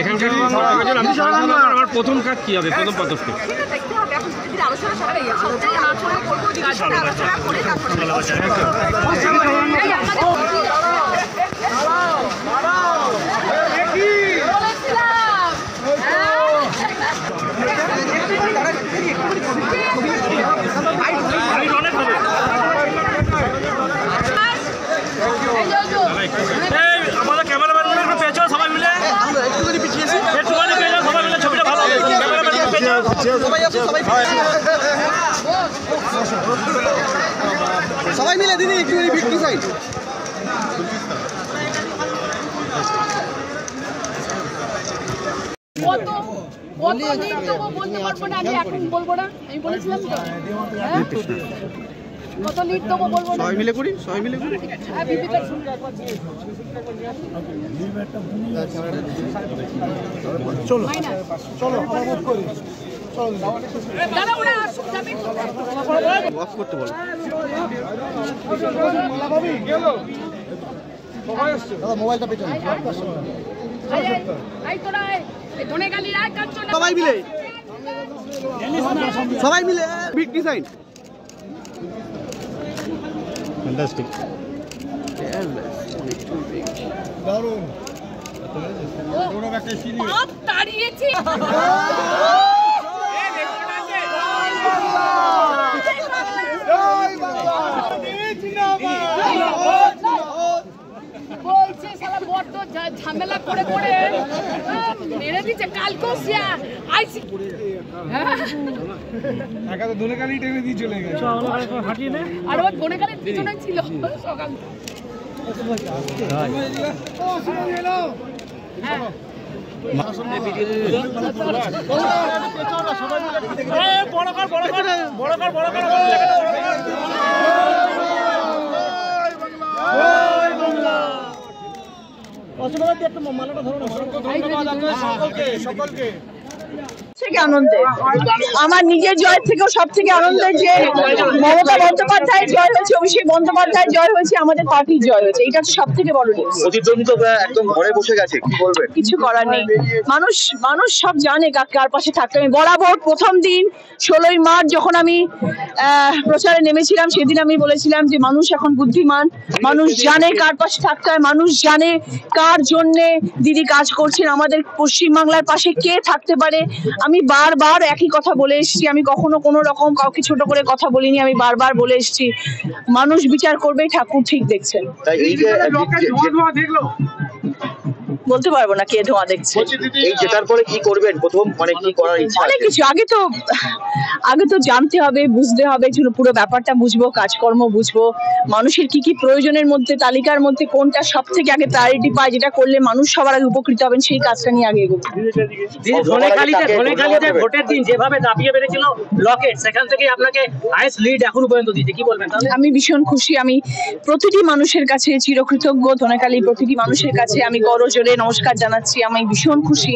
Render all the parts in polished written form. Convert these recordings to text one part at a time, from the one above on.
এখানকার আমার প্রথম কাজ কি হবে, প্রথম পদক্ষেপ? সবাই মিলে দিদি একটু ভিক্টরি সাইড বলতে পারবো না, আমি এখন বলবো না, আমি বলেছিলাম কত লিড দেবো বলবো না। সবাই মিলে করি, সবাই মিলে করি। হ্যাঁ বিপিটা শুনবে চলো চলো দাদা ওরা যাবে অফ করতে বলো। দাদা মোবাইলটা পেছনে এই তোরা এই ধনেখালি রায় কাঞ্চন সবাই মিলে ভিক্টরি সাইড ফ্যান্টাস্টিক দারুণ বাপ দাঁড়িয়েছে বলছে শালা বড্ড ঝামেলা করে করে মেরে দিচ্ছে কালকেও আইসি একা তো ধনেখালি টেনে দিয়ে চলে গেছে আর ওই ধনেখালির পিছনে ছিল সকাল আমার নিজের জয় থেকেও সব থেকে আনন্দের যে মমতা বন্দ্যোপাধ্যায়ের জয় হয়েছে, অভিষেক বন্দ্যোপাধ্যায়ের জয় হয়েছে, আমাদের পার্টির জয় হয়েছে, এটা হচ্ছে সব থেকে বড় নিউজ। প্রতিদ্বন্দ্বী তো একদম ঘরে বসে গেছে, কি বলবেন? কিছু করার নেই, মানুষ সব জানে কার পাশে থাকতে। আমি বরাবর প্রথম দিন 16ই মার্চ যখন আমি প্রচারে নেমেছিলাম, সেদিন আমি বলেছিলাম যে মানুষ এখন বুদ্ধিমান, মানুষ জানে কার পাশে থাকতে হয়, মানুষ জানে কার জন্যে দিদি কাজ করছেন, আমাদের পশ্চিমবাংলার পাশে কে থাকতে পারে। আমি বারবার একই কথা বলে এসেছি, আমি কখনো কোনো রকম কাউকে ছোট করে কথা বলিনি, আমি বারবার বলে এসেছি মানুষ বিচার করবে, ঠাকুর ঠিক দেখছেন। বলতে পারবো না কে ধোঁয়া দেখছে। এই জেতার পরে কি করবেন প্রথম, মানে কি করার ইচ্ছা? অনেক কিছু, আগে তো জানতে হবে, বুঝতে হবে, পুরো ব্যাপারটা বুঝবো, কাজকর্ম বুঝবো, মানুষের কি কি প্রয়োজনের মধ্যে, তালিকার মধ্যে কোনটা সব থেকে আগে প্রায়োরিটি পায়, যেটা করলে মানুষ সবার আগে উপকৃত হবেন, সেই কাজটা নিয়ে আগে এগোবো। ধনেখালিতে ভোটের দিন যেভাবে দাপিয়ে বেড়েছিল লকেট, সেখান থেকে আপনাকে হাইয়েস্ট লিড এখনো পর্যন্ত দিতে, কি বলবেন? আমি ভীষণ খুশি, আমি প্রতিটি মানুষের কাছে চিরকৃতজ্ঞ, ধনেখালি প্রতিটি মানুষের কাছে আমি করজোড়ে নমস্কার জানাচ্ছি। আমি ভীষণ খুশি,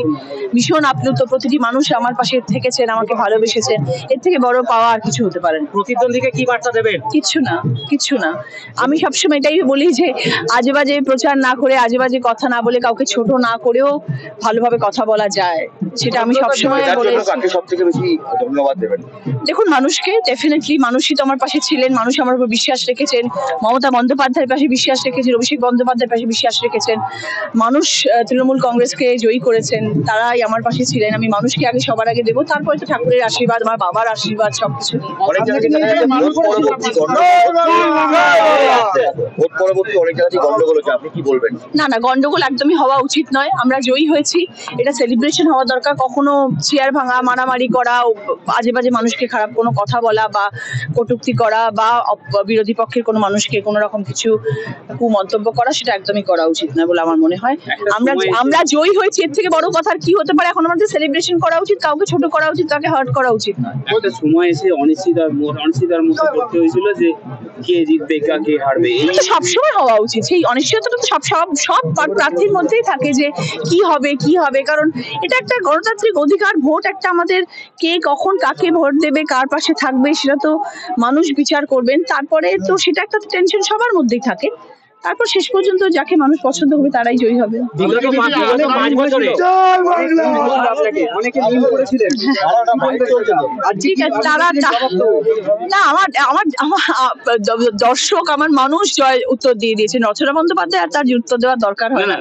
ভীষণ আপ্লুত, প্রতিটি মানুষ আমার পাশে থেকেছেন, আমাকে ভালোবেসেছেন, এর থেকে বড় পাওয়া আর কিছু হতে পারে না। প্রতিদ্বন্দ্বীকে কি বার্তা দেবেন? কিচ্ছু না। আমি সবসময় এটাই বলি যে আজে বাজে প্রচার না করে, আজে বাজে কথা না বলে, কাউকে ছোট না করেও ভালোভাবে কথা বলা যায়, সেটা আমি সবসময় বলেছি। সবথেকে বেশি ধন্যবাদ দেবেন? দেখুন, মানুষকে ডেফিনেটলি, মানুষই তো আমার পাশে ছিলেন, মানুষ আমার উপর বিশ্বাস রেখেছেন, মমতা বন্দ্যোপাধ্যায়ের পাশে বিশ্বাস রেখেছেন, অভিষেক বন্দ্যোপাধ্যায়ের পাশে বিশ্বাস রেখেছেন, মানুষ তৃণমূল কংগ্রেসকে জয়ী করেছেন, তারাই আমার পাশে ছিলেন। আমি মানুষকে আগে সবার আগে দেবো, তারপরে তো ঠাকুরের আশীর্বাদ, আমার বাবার আশীর্বাদ, সবকিছু না, গন্ডগোল একদমই হওয়া উচিত নয়। আমরা জয়ী হয়েছি, এটা সেলিব্রেশন হওয়া দরকার। কখনো চেয়ার ভাঙা, মারামারি করা, আজে বাজে মানুষকে খারাপ কোনো কথা বলা বা কটূক্তি করা বা বিরোধী পক্ষের কোনো মানুষকে কোনো রকম কিছু কুমন্তব্য করা, সেটা একদমই করা উচিত নয় বলে আমার মনে হয়। আমরা জয়ী হয়েছি, এর থেকে বড় কথা আর কি হতে পারে? এখন আমাদের সেলিব্রেশন করা উচিত, কাউকে ছোট করা উচিত, তাকে হার্ট করা উচিত নয়। একটা সময় এসে অনিশ্চিতার মধ্যে পড়তে হয়েছিল যে কে জিতবে, কে হারবে, এটা সবসময় হওয়া উচিত। সেই অনিশ্চয়তাটা তো সব প্রার্থীর মধ্যেই থাকে যে কি হবে, কারণ এটা একটা গণতান্ত্রিক অধিকার। ভোট একটা আমাদের, কে কখন কাকে ভোট দেবে, কার পাশে থাকবে, সেটা তো মানুষ বিচার করবেন। তারপরে তো সেটা একটা টেনশন সবার মধ্যেই থাকে, তারপর শেষ পর্যন্ত যাকে মানুষ পছন্দ হবে তারাই জয়ী হবে। বিগত 5 বছরে ঠিক আছে, না আমার দর্শক, আমার মানুষ জয় উত্তর দিয়ে দিয়েছে। রচনা বন্দ্যোপাধ্যায় আর তার উত্তর দেওয়ার দরকার হয় না।